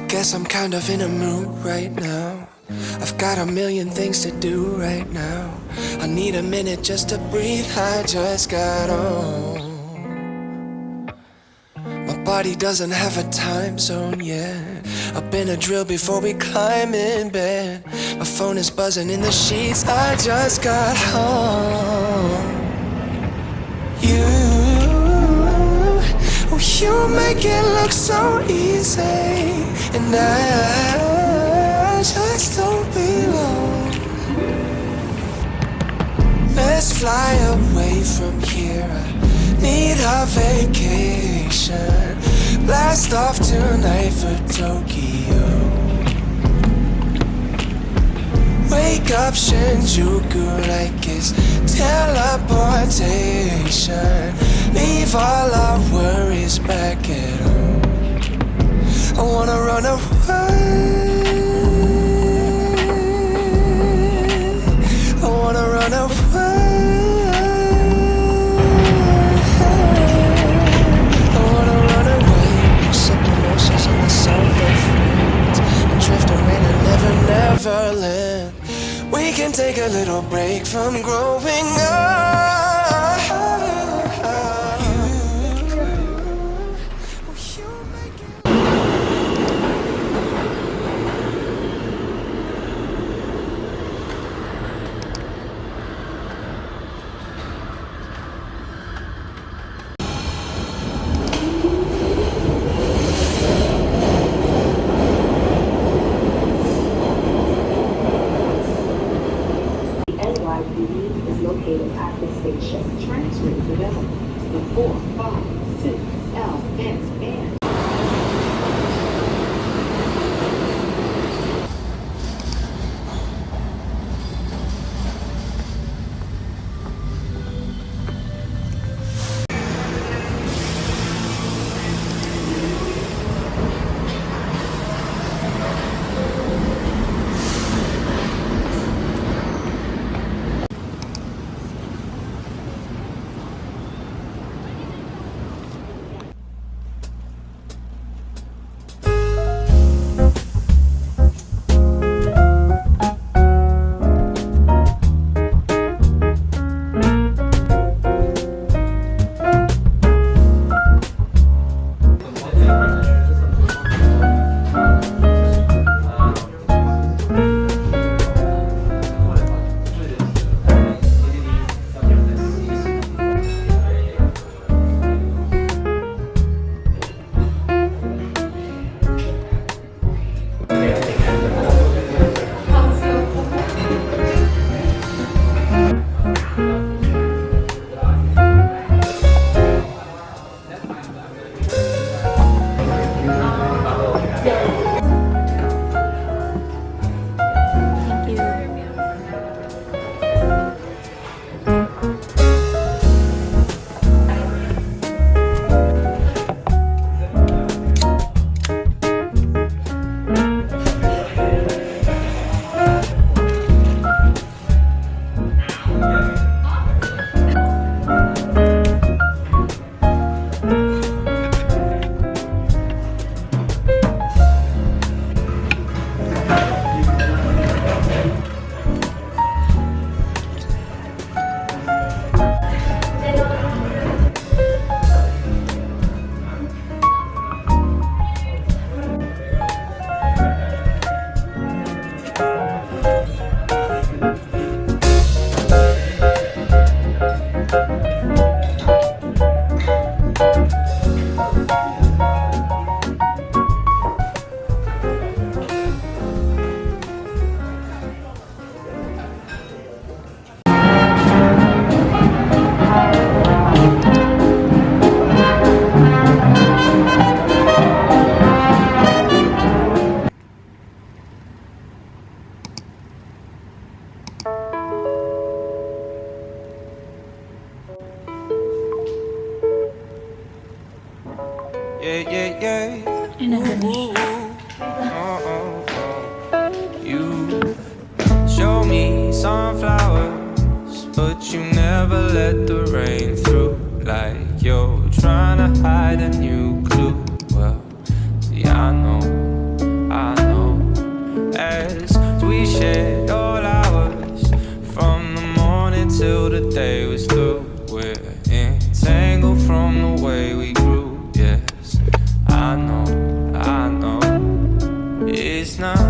Guess I'm kind of in a mood right now. I've got a million things to do right now. I need a minute just to breathe, I just got home. My body doesn't have a time zone yet. I've been a drill before we climb in bed. My phone is buzzing in the sheets, I just got home. You make it look so easy, and I just don't belong. Let's fly away from here, I need a vacation. Blast off tonight for Tokyo. Wake up Shinjuku like it's teleportation. Leave all our worries back at home. I wanna run away. I wanna run away. I wanna run away. Sip mimosas on the south of France and drift away to never, never land. We can take a little break from growing up. Is located at the station. Transfer the vessel to the 456 LSN. You show me sunflowers, but you never let the rain through. Like you're trying to hide a new clue. Well, see, I know now.